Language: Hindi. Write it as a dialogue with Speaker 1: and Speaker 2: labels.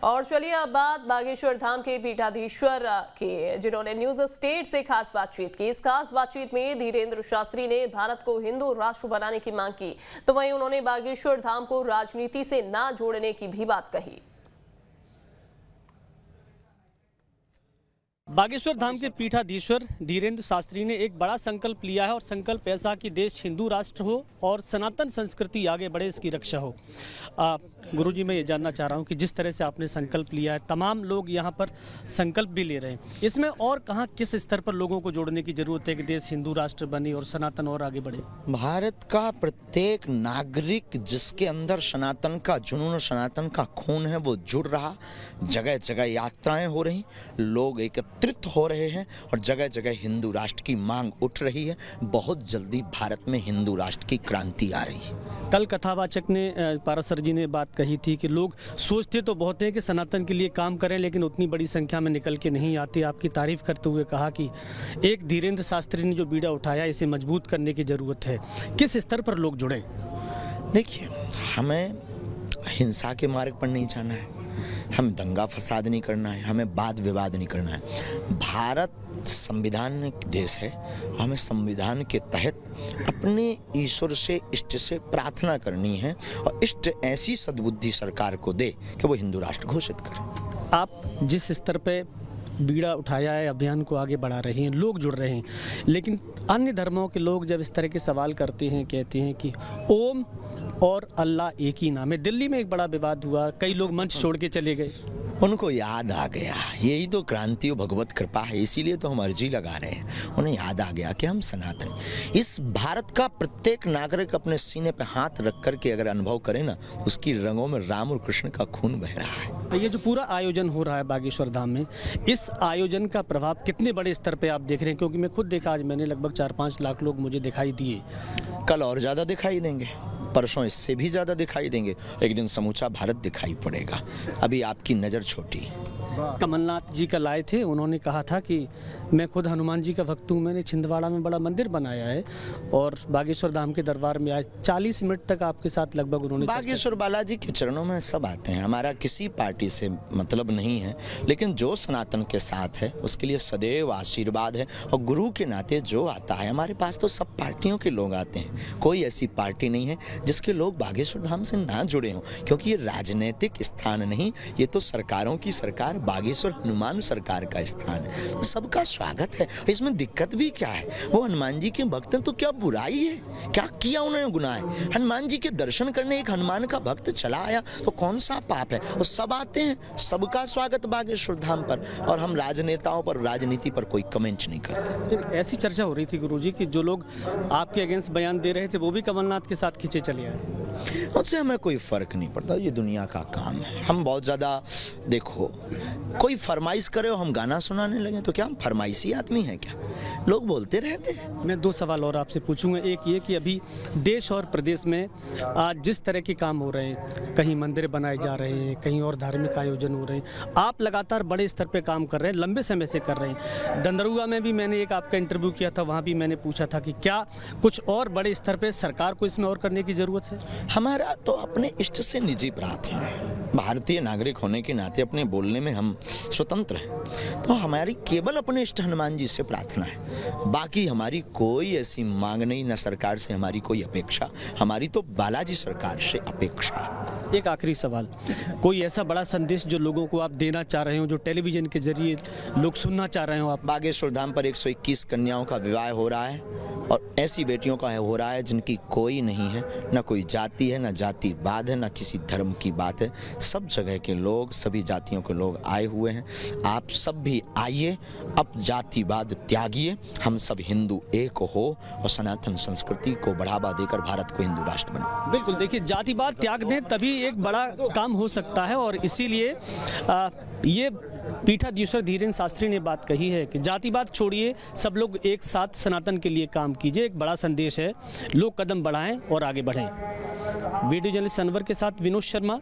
Speaker 1: और चलिए अब बात बागेश्वर धाम के पीठाधीश्वर की, जिन्होंने न्यूज स्टेट से खास बातचीत की। इस खास बातचीत में धीरेन्द्र शास्त्री ने भारत को हिंदू राष्ट्र बनाने की मांग की, तो वहीं उन्होंने बागेश्वर धाम को राजनीति से ना जोड़ने की भी बात कही।
Speaker 2: बागेश्वर धाम के पीठाधीश्वर धीरेन्द्र शास्त्री ने एक बड़ा संकल्प लिया है और संकल्प ऐसा कि देश हिंदू राष्ट्र हो और सनातन संस्कृति आगे बढ़े, इसकी रक्षा हो। गुरुजी, मैं ये जानना चाह रहा हूँ कि जिस तरह से आपने संकल्प लिया है, तमाम लोग यहाँ पर संकल्प भी ले रहे हैं, इसमें और कहाँ किस स्तर पर लोगों को जोड़ने की जरूरत है कि देश हिंदू राष्ट्र बने और सनातन और आगे बढ़े?
Speaker 3: भारत का प्रत्येक नागरिक जिसके अंदर सनातन का जुनून, सनातन का खून है, वो जुड़ रहा। जगह जगह यात्राएं हो रही, लोग एकत्रित हो रहे हैं और जगह जगह हिंदू राष्ट्र की मांग उठ रही है। बहुत जल्दी भारत में हिंदू राष्ट्र की क्रांति आ रही है।
Speaker 2: कल कथावाचक ने, पारासर जी ने बात कही थी कि लोग सोचते तो बहुत हैं कि सनातन के लिए काम करें, लेकिन उतनी बड़ी संख्या में निकल के नहीं आते। आपकी तारीफ करते हुए कहा कि एक धीरेन्द्र शास्त्री ने जो बीड़ा उठाया, इसे मजबूत करने की जरूरत है। किस स्तर पर लोग जुड़ें? देखिए,
Speaker 3: हमें हिंसा के मार्ग पर नहीं जाना है, हमें दंगा फसाद नहीं करना है, हमें वाद विवाद नहीं करना है। भारत संविधान देश है, हमें संविधान के तहत अपने ईश्वर से, इष्ट से प्रार्थना करनी है और इष्ट ऐसी सद्बुद्धि सरकार को दे कि वो हिंदू राष्ट्र घोषित करे।
Speaker 2: आप जिस स्तर पे बीड़ा उठाया है, अभियान को आगे बढ़ा रहे हैं, लोग जुड़ रहे हैं, लेकिन अन्य धर्मों के लोग जब इस तरह के सवाल करते हैं, कहते हैं कि ओम और अल्लाह एक ही नाम है। दिल्ली में एक बड़ा विवाद हुआ, कई लोग मंच छोड़ के चले गए।
Speaker 3: उनको याद आ गया, यही तो क्रांति और भगवत कृपा है, इसीलिए तो हम अर्जी लगा रहे हैं। उन्हें याद आ गया कि हम सनातन, इस भारत का प्रत्येक नागरिक अपने सीने पे हाथ रख करके अगर अनुभव करे ना, तो उसकी रंगों में राम और कृष्ण का खून बह रहा है।
Speaker 2: ये जो पूरा आयोजन हो रहा है बागेश्वर धाम में, इस आयोजन का प्रभाव कितने बड़े स्तर पे आप देख रहे हैं? क्योंकि मैं खुद देखा, आज मैंने लगभग 4-5 लाख लोग मुझे दिखाई दिए।
Speaker 3: कल और ज़्यादा दिखाई देंगे, परसों इससे भी ज़्यादा दिखाई देंगे, एक दिन समूचा भारत दिखाई पड़ेगा। अभी आपकी नज़र छोटी है।
Speaker 2: कमलनाथ जी का लाए थे, उन्होंने कहा था कि मैं खुद हनुमान जी का भक्त हूँ, मैंने छिंदवाड़ा में बड़ा मंदिर बनाया है और बागेश्वर धाम के दरबार में आज 40 मिनट तक आपके साथ लगभग उन्होंने
Speaker 3: बागेश्वर बालाजी के चरणों में सब आते हैं। हमारा किसी पार्टी से मतलब नहीं है, लेकिन जो सनातन के साथ है उसके लिए सदैव आशीर्वाद है और गुरु के नाते जो आता है, हमारे पास तो सब पार्टियों के लोग आते हैं। कोई ऐसी पार्टी नहीं है जिसके लोग बागेश्वर धाम से ना जुड़े हों, क्योंकि ये राजनीतिक स्थान नहीं, ये तो सरकारों की सरकार, बागेश्वर हनुमान सरकार का स्थान है। सबका स्वागत है, इसमें दिक्कत भी क्या है? वो हनुमान जी के भक्त हैं तो क्या बुराई है? क्या किया उन्होंने गुनाह है? हनुमान जी के दर्शन करने एक हनुमान का भक्त चला आया तो कौन सा पाप है? वो सब आते हैं, सबका स्वागत बागेश्वर धाम पर। और हम राजनेताओं पर, राजनीति पर कोई कमेंट नहीं करते।
Speaker 2: ऐसी चर्चा हो रही थी गुरुजी कि जो लोग आपके अगेंस्ट बयान दे रहे थे वो भी कमलनाथ के साथ खींचे चले आए।
Speaker 3: उससे हमें कोई फर्क नहीं पड़ता, ये दुनिया का काम है। हम बहुत ज्यादा, देखो, कोई फरमाइश करे और हम गाना सुनाने लगे तो क्या हम फरमाइशी आदमी हैं क्या? लोग बोलते रहते हैं।
Speaker 2: मैं 2 सवाल और आपसे पूछूंगा। एक ये कि अभी देश और प्रदेश में आज जिस तरह के काम हो रहे हैं, कहीं मंदिर बनाए जा रहे हैं, कहीं और धार्मिक आयोजन हो रहे हैं, आप लगातार बड़े स्तर पे काम कर रहे हैं, लंबे समय से कर रहे हैं। दंदरुआ में भी मैंने एक आपका इंटरव्यू किया था, वहाँ भी मैंने पूछा था कि क्या कुछ और बड़े स्तर पर सरकार को इसमें और करने की ज़रूरत है?
Speaker 3: हमारा तो अपने इष्ट से निजी प्रार्थना है। भारतीय नागरिक होने के नाते अपने बोलने में हम स्वतंत्र हैं, तो हमारी केवल अपने इष्ट हनुमान जी से प्रार्थना है। बाकी हमारी कोई ऐसी मांग नहीं, न सरकार से हमारी कोई अपेक्षा, हमारी तो बालाजी सरकार से अपेक्षा है।
Speaker 2: एक आखिरी सवाल, कोई ऐसा बड़ा संदेश जो लोगों को आप देना चाह रहे हो, जो टेलीविजन के जरिए लोग सुनना चाह रहे हो? आप
Speaker 3: बागेश्वर धाम पर 121 कन्याओं का विवाह हो रहा है और ऐसी बेटियों का हो रहा है जिनकी कोई नहीं है, न कोई जाति है, न जातिवाद है, न किसी धर्म की बात है। सब जगह के लोग, सभी जातियों के लोग आए हुए हैं। आप सब भी आइए, अब जातिवाद त्यागिए, हम सब हिंदू एक हो और सनातन संस्कृति को बढ़ावा देकर भारत को हिंदू राष्ट्र बनाए।
Speaker 2: बिल्कुल, देखिए, जातिवाद त्याग दें तभी एक बड़ा काम हो सकता है और इसीलिए ये पीठाधीश्वर धीरेन्द्र शास्त्री ने बात कही है कि जातिवाद छोड़िए, सब लोग एक साथ सनातन के लिए काम कीजिए। एक बड़ा संदेश है, लोग कदम बढ़ाएं और आगे बढ़ें। वीडियो जर्नलिस्ट अनवर के साथ विनोद शर्मा।